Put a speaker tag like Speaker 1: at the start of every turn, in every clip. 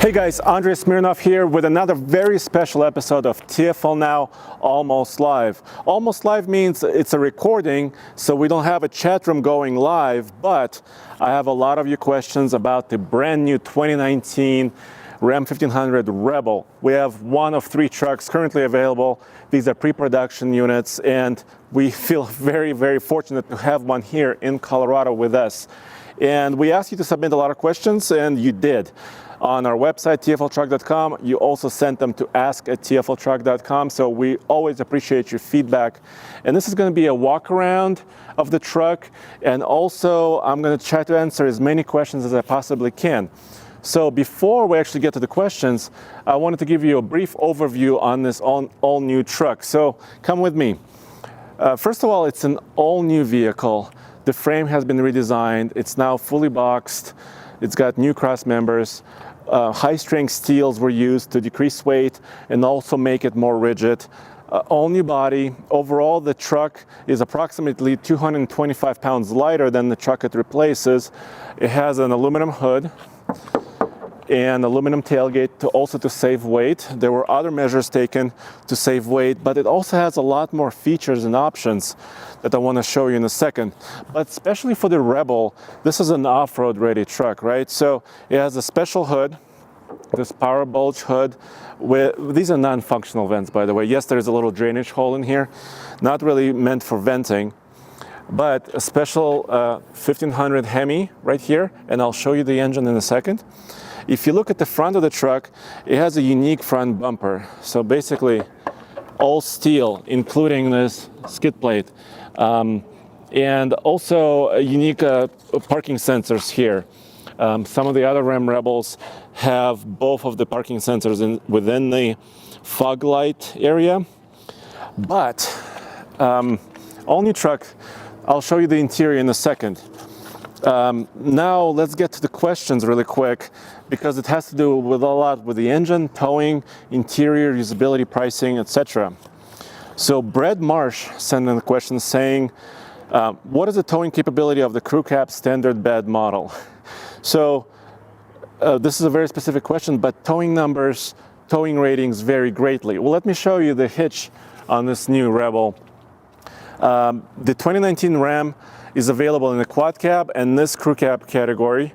Speaker 1: Hey guys, Andrei Smirnov here with another very special episode of TFLnow Almost Live. Almost Live means it's a recording, so we don't have a chat room going live, but I have a lot of your questions about the brand new 2019 Ram 1500 Rebel. We have one of 3 trucks currently available. These are pre-production units, and we feel very, very fortunate to have one here in Colorado with us. And we asked you to submit a lot of questions, and you did. On our website, tfltruck.com, you also sent them to ask@tfltruck.com, so we always appreciate your feedback. And this is going to be a walk around of the truck, and also I'm going to try to answer as many questions as I possibly can. So before we actually get to the questions, I wanted to give you a brief overview on this all new truck. So come with me. First of all, it's an all-new vehicle. The frame has been redesigned. It's now fully boxed. It's got new cross members. High-strength steels were used to decrease weight and also make it more rigid. All new body. Overall, the truck is approximately 225 pounds lighter than the truck it replaces. It has an aluminum hood and aluminum tailgate to save weight. There were other measures taken to save weight, but it also has a lot more features and options that I want to show you in a second. But especially for the Rebel, this is an off-road ready truck, right? So it has a special hood, this power bulge hood. These are non-functional vents, by the way. Yes, there's a little drainage hole in here, not really meant for venting, but a special 1500 Hemi right here, and I'll show you the engine in a second. If you look at the front of the truck, it has a unique front bumper. So basically, all steel, including this skid plate. And also a unique parking sensors here. Some of the other Ram Rebels have both of the parking sensors within the fog light area. But all new truck, I'll show you the interior in a second. Now let's get to the questions really quick, because it has to do with a lot with the engine, towing, interior, usability, pricing, etc. So Brad Marsh sent in a question saying, what is the towing capability of the crew cab standard bed model? So this is a very specific question, but towing numbers, towing ratings vary greatly. Well, let me show you the hitch on this new Rebel. The 2019 Ram is available in the quad cab and this crew cab category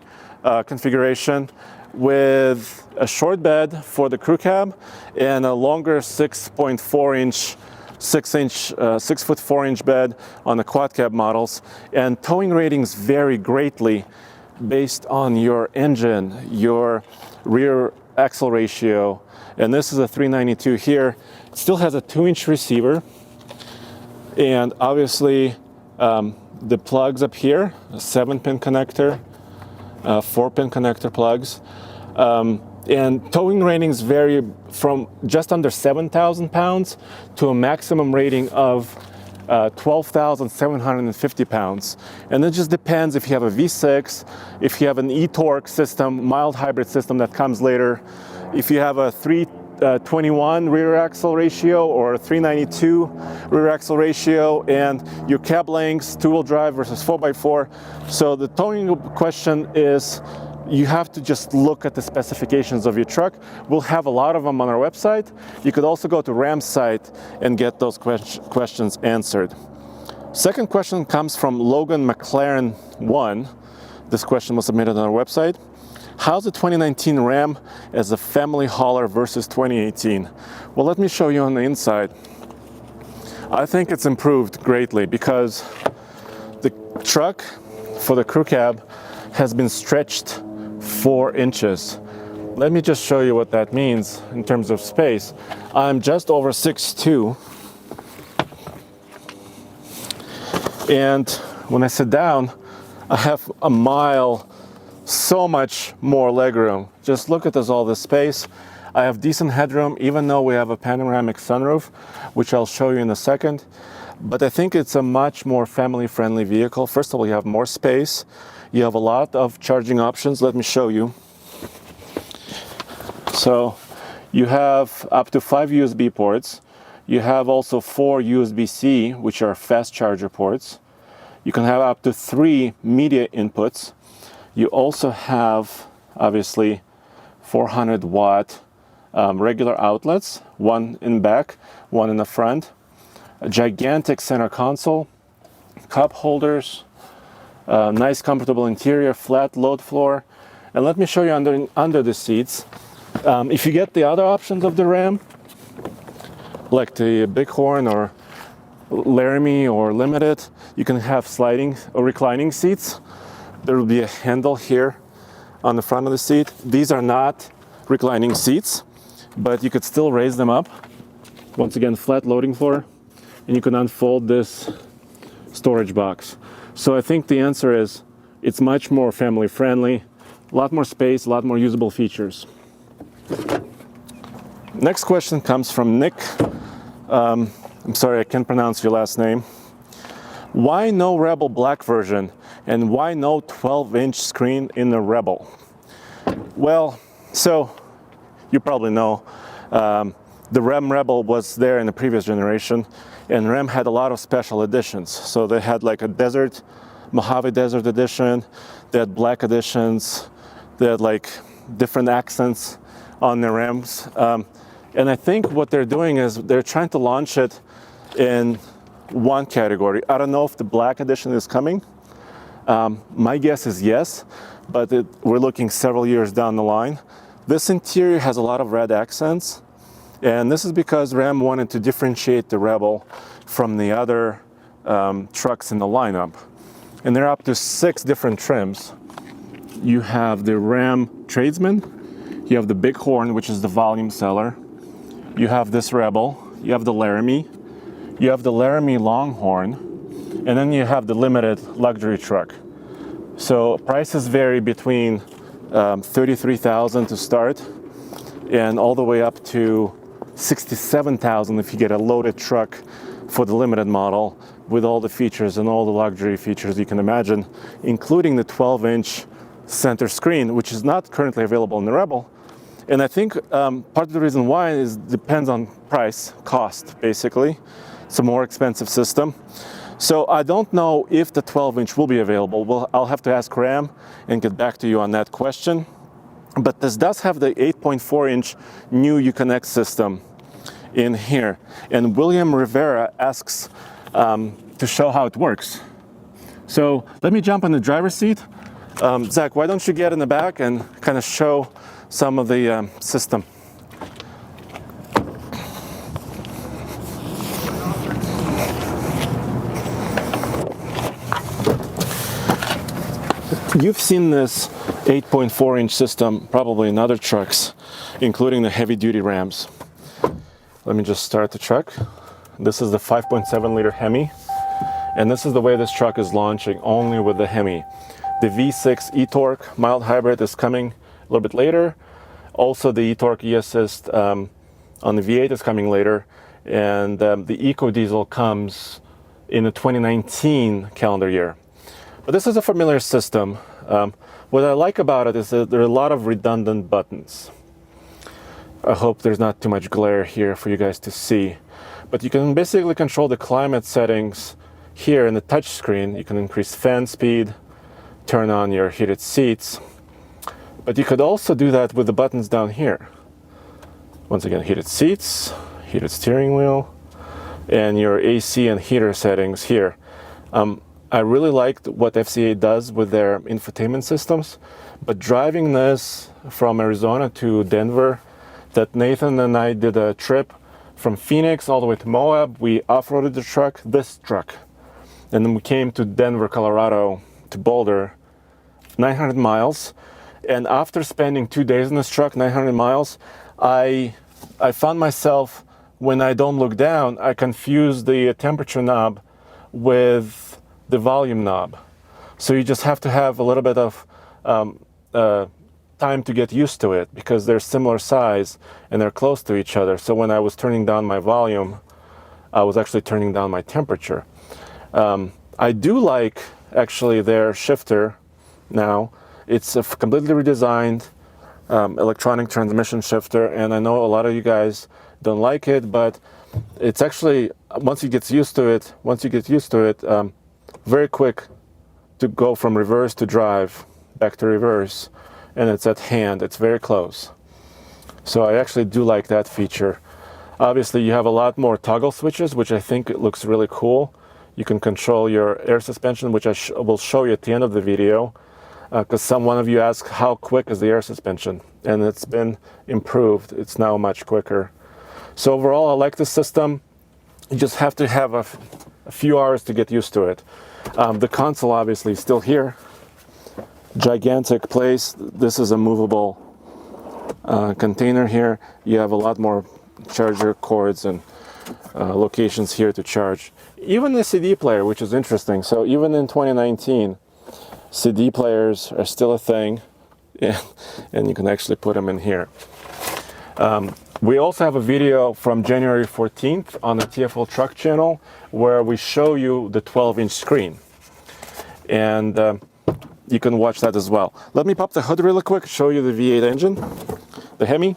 Speaker 1: configuration, with a short bed for the crew cab and a longer 6.4-inch 6 foot 4 inch bed on the quad cab models. And towing ratings vary greatly based on your engine, your rear axle ratio. And this is a 392 here. It still has a 2-inch receiver, and obviously the plugs up here, a 7-pin connector, 4-pin connector plugs. And towing ratings vary from just under 7,000 pounds to a maximum rating of 12,750 pounds. And it just depends if you have a V6, if you have an e-torque system, mild hybrid system that comes later, if you have a 321 rear axle ratio or a 392 rear axle ratio, and your cab lengths, 2-wheel drive versus 4x4. So the towing question is, you have to just look at the specifications of your truck. We'll have a lot of them on our website. You could also go to Ram's site and get those questions answered. Second question comes from Logan McLaren 1. This question was submitted on our website. How's the 2019 Ram as a family hauler versus 2018? Well, let me show you on the inside. I think it's improved greatly because the truck for the crew cab has been stretched 4 inches. Let me just show you what that means in terms of space. I'm just over 6'2", and when I sit down, I have a mile, so much more legroom. Just look at all this space. I have decent headroom, even though we have a panoramic sunroof, which I'll show you in a second. But I think it's a much more family-friendly vehicle. First of all, you have more space. You have a lot of charging options. Let me show you. So you have up to 5 USB ports. You have also 4 USB-C, which are fast charger ports. You can have up to 3 media inputs. You also have, obviously, 400 watt regular outlets, one in back, one in the front, a gigantic center console, cup holders, nice comfortable interior, flat load floor. And let me show you under the seats. If you get the other options of the Ram, like the Bighorn or Laramie or Limited, you can have sliding or reclining seats. There will be a handle here on the front of the seat. These are not reclining seats, but you could still raise them up. Once again, flat loading floor, and you can unfold this storage box. So I think the answer is it's much more family friendly, a lot more space, a lot more usable features. Next question comes from Nick. I'm sorry, I can't pronounce your last name. Why no Rebel Black version, and why no 12-inch screen in the Rebel? Well, so you probably know the Ram Rebel was there in the previous generation, and Ram had a lot of special editions. So they had like a desert, Mojave Desert edition, they had black editions, they had like different accents on the Rams. And I think what they're doing is they're trying to launch it in one category. I don't know if the black edition is coming. My guess is yes, but we're looking several years down the line. This interior has a lot of red accents, and this is because Ram wanted to differentiate the Rebel from the other trucks in the lineup. And they're up to 6 different trims. You have the Ram Tradesman, you have the Bighorn, which is the volume seller, you have this Rebel, you have the Laramie, you have the Laramie Longhorn, and then you have the Limited luxury truck. So prices vary between $33,000 to start, and all the way up to $67,000 if you get a loaded truck for the Limited model with all the features and all the luxury features you can imagine, including the 12-inch center screen, which is not currently available in the Rebel. And I think part of the reason why is depends on price, cost, basically. It's a more expensive system. So I don't know if the 12-inch will be available. Well, I'll have to ask Ram and get back to you on that question. But this does have the 8.4-inch new Uconnect system in here. And William Rivera asks to show how it works. So let me jump in the driver's seat. Zach, why don't you get in the back and kind of show some of the system. You've seen this 8.4-inch system probably in other trucks, including the heavy-duty Rams. Let me just start the truck. This is the 5.7-liter Hemi, and this is the way this truck is launching, only with the Hemi. The V6 e-torque mild hybrid is coming a little bit later. Also, the e-torque e-assist on the V8 is coming later, and the eco-diesel comes in the 2019 calendar year. But this is a familiar system. What I like about it is that there are a lot of redundant buttons. I hope there's not too much glare here for you guys to see. But you can basically control the climate settings here in the touch screen. You can increase fan speed, turn on your heated seats. But you could also do that with the buttons down here. Once again, heated seats, heated steering wheel, and your AC and heater settings here. I really liked what FCA does with their infotainment systems, but driving this from Arizona to Denver, that Nathan and I did a trip from Phoenix all the way to Moab. We off-roaded the truck, this truck, and then we came to Denver, Colorado, to Boulder, 900 miles. And after spending 2 days in this truck, 900 miles, I found myself, when I don't look down, I confuse the temperature knob with the volume knob. So you just have to have a little bit of time to get used to it, because they're similar size and they're close to each other. So when I was turning down my volume, I was actually turning down my temperature. I do like actually their shifter now. It's a completely redesigned electronic transmission shifter, and I know a lot of you guys don't like it, but it's actually, once you get used to it, very quick to go from reverse to drive, back to reverse, and it's at hand, it's very close. So I actually do like that feature. Obviously, you have a lot more toggle switches, which I think it looks really cool. You can control your air suspension, which I will show you at the end of the video, because one of you asked how quick is the air suspension, and it's been improved. It's now much quicker. So overall, I like the system. You just have to have a few hours to get used to it. The console obviously is still here. Gigantic place. This is a movable container here. You have a lot more charger cords and locations here to charge. Even the CD player, which is interesting. So even in 2019, CD players are still a thing, and you can actually put them in here. We also have a video from January 14th on the TFL Truck channel where we show you the 12-inch screen. And you can watch that as well. Let me pop the hood really quick, show you the V8 engine, the Hemi.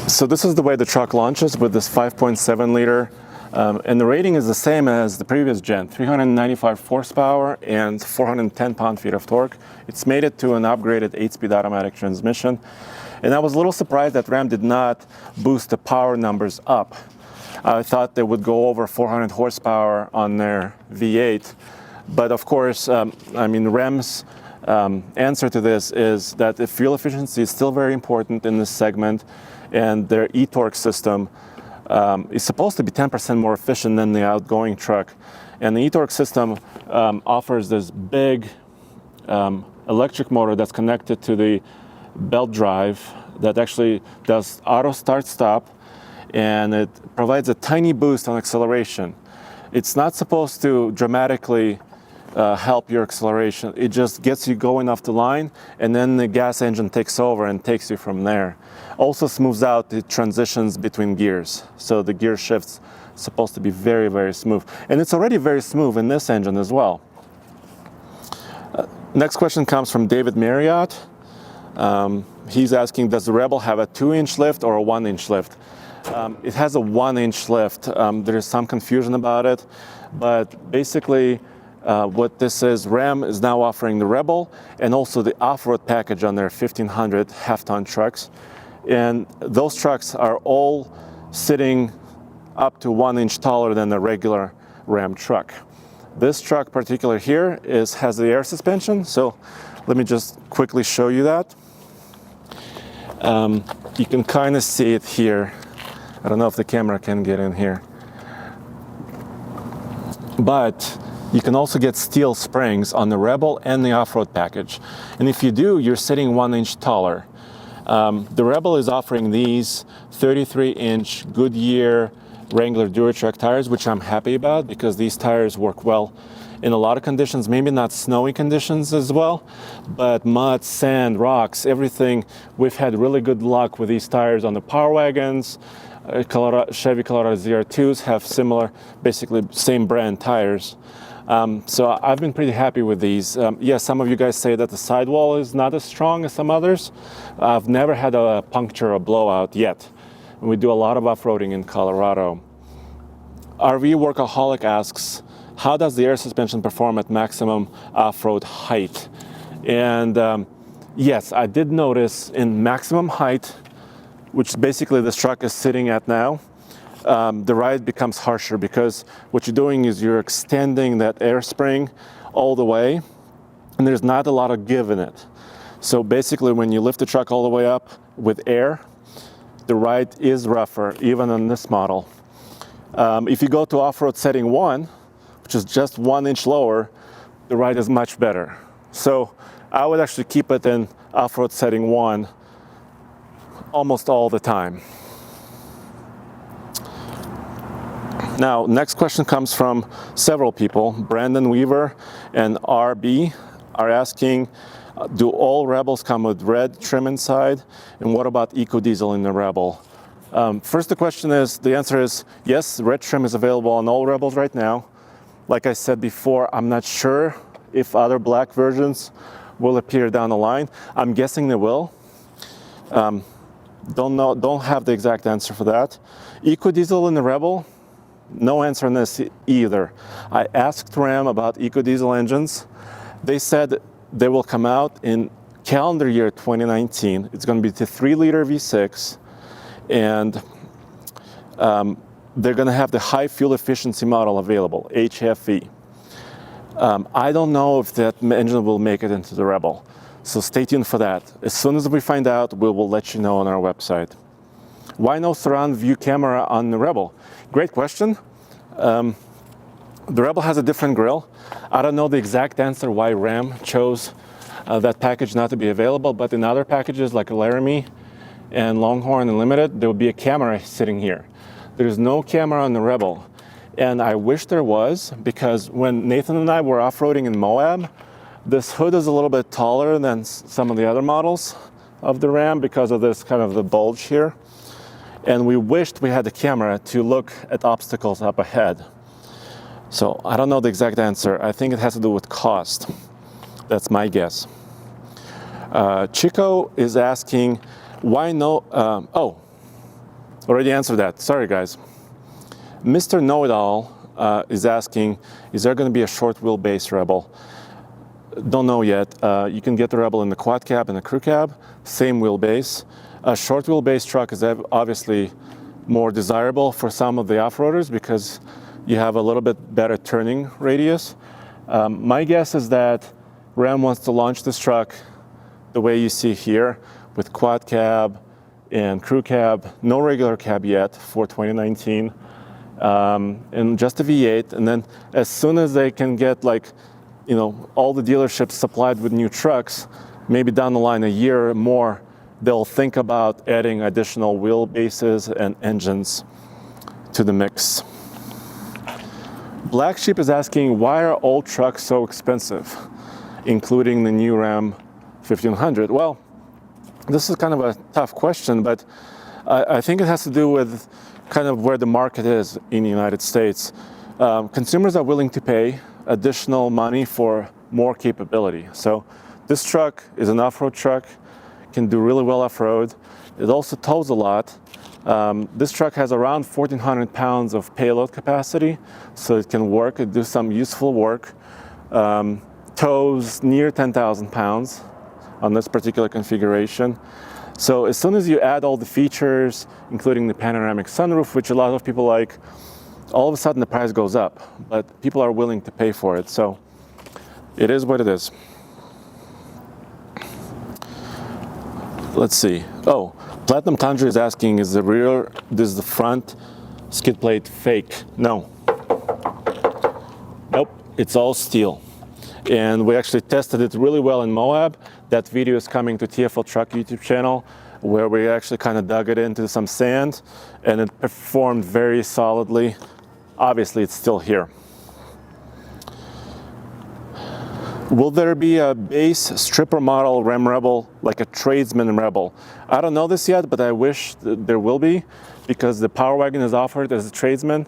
Speaker 1: So this is the way the truck launches with this 5.7 liter, and the rating is the same as the previous gen, 395 horsepower and 410 pound-feet of torque. It's made it to an upgraded 8-speed automatic transmission. And I was a little surprised that Ram did not boost the power numbers up. I thought they would go over 400 horsepower on their V8. But of course, I mean, Ram's answer to this is that the fuel efficiency is still very important in this segment, and their e-torque system is supposed to be 10% more efficient than the outgoing truck. And the e-torque system offers this big electric motor that's connected to the belt drive that actually does auto start-stop, and it provides a tiny boost on acceleration. It's not supposed to dramatically help your acceleration. It just gets you going off the line, and then the gas engine takes over and takes you from there. Also smooths out the transitions between gears. So the gear shift's supposed to be very, very smooth. And it's already very smooth in this engine as well. Next question comes from David Marriott. He's asking, does the Rebel have a 2-inch lift or a 1-inch lift? It has a 1-inch lift. There is some confusion about it, but basically what this is, Ram is now offering the Rebel and also the off-road package on their 1500 half-ton trucks. And those trucks are all sitting up to 1 inch taller than the regular Ram truck. This truck particular here has the air suspension, so let me just quickly show you that. You can kind of see it here. I don't know if the camera can get in here. But you can also get steel springs on the Rebel and the off-road package. And if you do, you're sitting 1 inch taller. The Rebel is offering these 33-inch Goodyear Wrangler Duratrack tires, which I'm happy about because these tires work well in a lot of conditions, maybe not snowy conditions as well, but mud, sand, rocks, everything. We've had really good luck with these tires on the Power Wagons. Chevy Colorado ZR2s have similar, basically same brand tires. So I've been pretty happy with these. Yes, some of you guys say that the sidewall is not as strong as some others. I've never had a puncture or blowout yet. We do a lot of off-roading in Colorado. RV Workaholic asks, how does the air suspension perform at maximum off-road height? And yes, I did notice in maximum height, which basically this truck is sitting at now, the ride becomes harsher because what you're doing is you're extending that air spring all the way, and there's not a lot of give in it. So basically when you lift the truck all the way up with air, the ride is rougher, even on this model. If you go to off-road setting 1, which is just 1 inch lower, the ride is much better. So I would actually keep it in off-road setting 1 almost all the time. Now, next question comes from several people. Brandon Weaver and RB are asking, do all Rebels come with red trim inside? And what about EcoDiesel in the Rebel? First, the answer is yes, red trim is available on all Rebels right now. Like I said before, I'm not sure if other black versions will appear down the line. I'm guessing they will. Don't have the exact answer for that. EcoDiesel in the Rebel, No answer on this either. I asked Ram about EcoDiesel engines. They said they will come out in calendar year 2019. It's going to be the 3-liter V6, and they're going to have the high fuel efficiency model available, HFE. I don't know if that engine will make it into the Rebel, so stay tuned for that. As soon as we find out, we will let you know on our website. Why no surround view camera on the Rebel? Great question. The Rebel has a different grille. I don't know the exact answer why Ram chose that package not to be available, but in other packages like Laramie and Longhorn Unlimited, there will be a camera sitting here. There's no camera on the Rebel, and I wish there was, because when Nathan and I were off-roading in Moab, this hood is a little bit taller than some of the other models of the Ram because of this kind of the bulge here, and we wished we had the camera to look at obstacles up ahead. So I don't know the exact answer. I think it has to do with cost. That's my guess. Chico is asking, why no, oh, already answered that. Sorry, guys. Mr. Know-It-All is asking, is there going to be a short wheelbase Rebel? Don't know yet. You can get the Rebel in the quad cab and the crew cab, same wheelbase. A short wheelbase truck is obviously more desirable for some of the off-roaders because you have a little bit better turning radius. My guess is that Ram wants to launch this truck the way you see here, with quad cab and crew cab, no regular cab yet for 2019, and just a V8. And then as soon as they can get, like, you know, all the dealerships supplied with new trucks, maybe down the line a year or more, they'll think about adding additional wheelbases and engines to the mix. Black Sheep is asking, why are old trucks so expensive, including the new Ram 1500? Well, this is kind of a tough question, but I think it has to do with kind of where the market is in the United States. Consumers are willing to pay additional money for more capability. So this truck is an off-road truck, can do really well off-road. It also tows a lot. This truck has around 1,400 pounds of payload capacity, so it can work and do some useful work. Tows near 10,000 pounds on this particular configuration. So as soon as you add all the features, including the panoramic sunroof, which a lot of people like, all of a sudden the price goes up, but people are willing to pay for it. So it is what it is. Let's see. Oh, Platinum Tundra is asking, is the front skid plate fake? No. Nope, it's all steel. And we actually tested it really well in Moab. That video is coming to TFL Truck YouTube channel, where we actually kind of dug it into some sand, and it performed very solidly. Obviously, it's still here. Will there be a base stripper model Ram Rebel, like a tradesman Rebel? I don't know this yet, but I wish there will be, because the Power Wagon is offered as a tradesman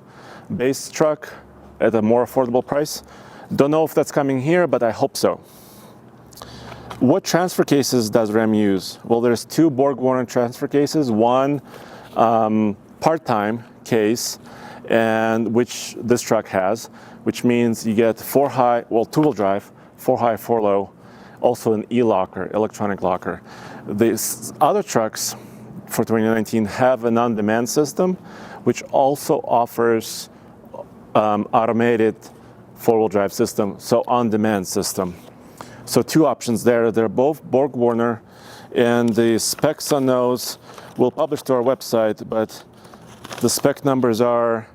Speaker 1: base truck at a more affordable price. Don't know if that's coming here, but I hope so. What transfer cases does Ram use? Well, there's two BorgWarner transfer cases, one part-time case, and which this truck has, which means you get 4-high, well, two-wheel drive, 4-high, 4-low, also an e-locker, electronic locker. These other trucks for 2019 have an on-demand system, which also offers automated 4-wheel drive system, so on-demand system. So two options there. They're both BorgWarner, and the specs on those we'll publish to our website, but the spec numbers are,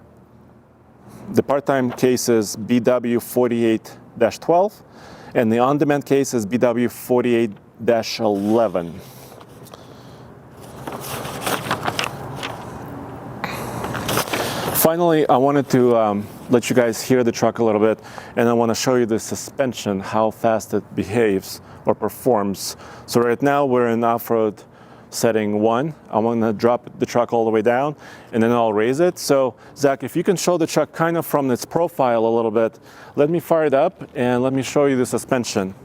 Speaker 1: the part-time case is BW48-12, and the on-demand case is BW48-11. Finally, I wanted to let you guys hear the truck a little bit, and I want to show you the suspension, how fast it behaves or performs. So right now we're in off-road setting 1. I want to drop the truck all the way down, and then I'll raise it. So Zach, if you can show the truck kind of from its profile a little bit, let me fire it up and let me show you the suspension.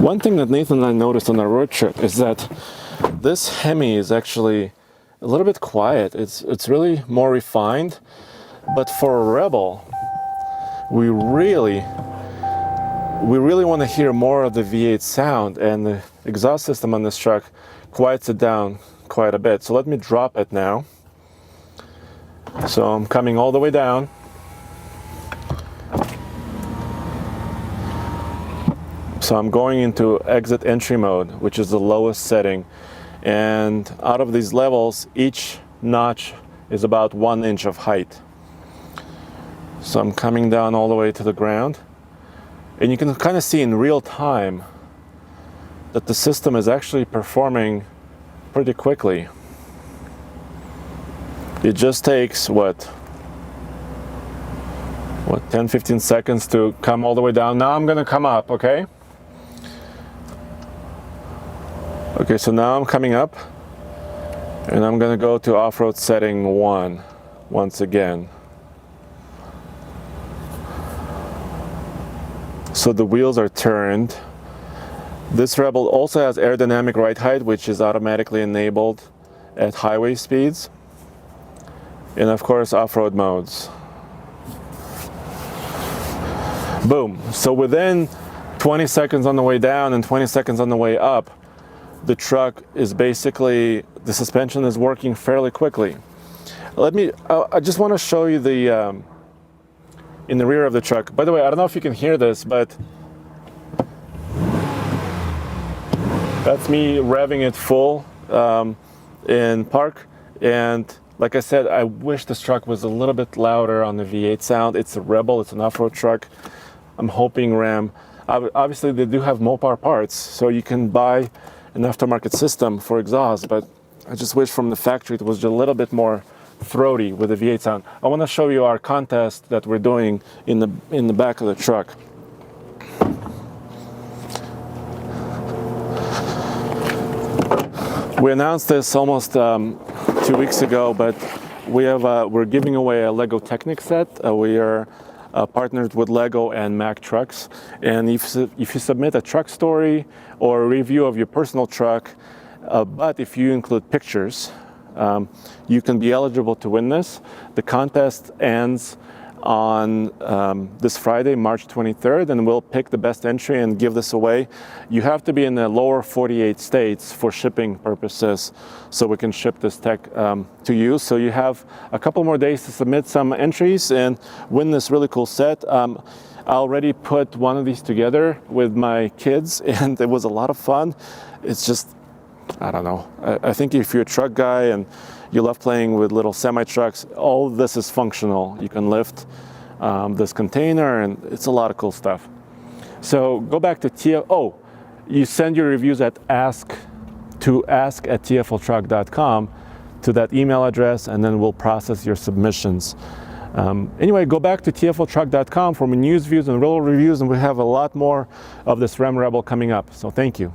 Speaker 1: One thing that Nathan and I noticed on our road trip is that this Hemi is actually a little bit quiet. It's really more refined, but for a Rebel, we really want to hear more of the V8 sound, and the exhaust system on this truck quiets it down quite a bit. So let me drop it now. So I'm coming all the way down. So I'm going into exit entry mode, which is the lowest setting. And out of these levels, each notch is about 1 inch of height. So I'm coming down all the way to the ground. And you can kind of see in real time that the system is actually performing pretty quickly. It just takes, what 10-15 seconds to come all the way down. Now I'm gonna come up, okay? Okay, so now I'm coming up, and I'm gonna go to off-road setting 1 once again. So the wheels are turned. This Rebel also has aerodynamic ride height, which is automatically enabled at highway speeds. And of course, off-road modes. Boom. So within 20 seconds on the way down and 20 seconds on the way up, the truck is basically, the suspension is working fairly quickly. I just want to show you the, in the rear of the truck. By the way, I don't know if you can hear this, but that's me revving it full in park. And like I said, I wish this truck was a little bit louder on the V8 sound. It's a Rebel, it's an off-road truck. I'm hoping Ram, obviously they do have Mopar parts, so you can buy an aftermarket system for exhaust, but I just wish from the factory it was just a little bit more throaty with the V8 sound. I want to show you our contest that we're doing in the back of the truck. We announced this almost 2 weeks ago, but we're giving away a Lego Technic set. We are partnered with Lego and Mack Trucks, and if you submit a truck story or a review of your personal truck, but if you include pictures, you can be eligible to win this. The contest ends on this Friday, March 23rd, and we'll pick the best entry and give this away. You have to be in the lower 48 states for shipping purposes, so we can ship this tech to you. So you have a couple more days to submit some entries and win this really cool set. I already put one of these together with my kids, and it was a lot of fun. It's just, I don't know. I think if you're a truck guy and you love playing with little semi-trucks, all of this is functional. You can lift this container, and it's a lot of cool stuff. So go back to you send your reviews at ask@tfltruck.com to that email address, and then we'll process your submissions. Anyway, go back to tfltruck.com for news, views, and roll reviews, and we have a lot more of this Ram Rebel coming up. So thank you.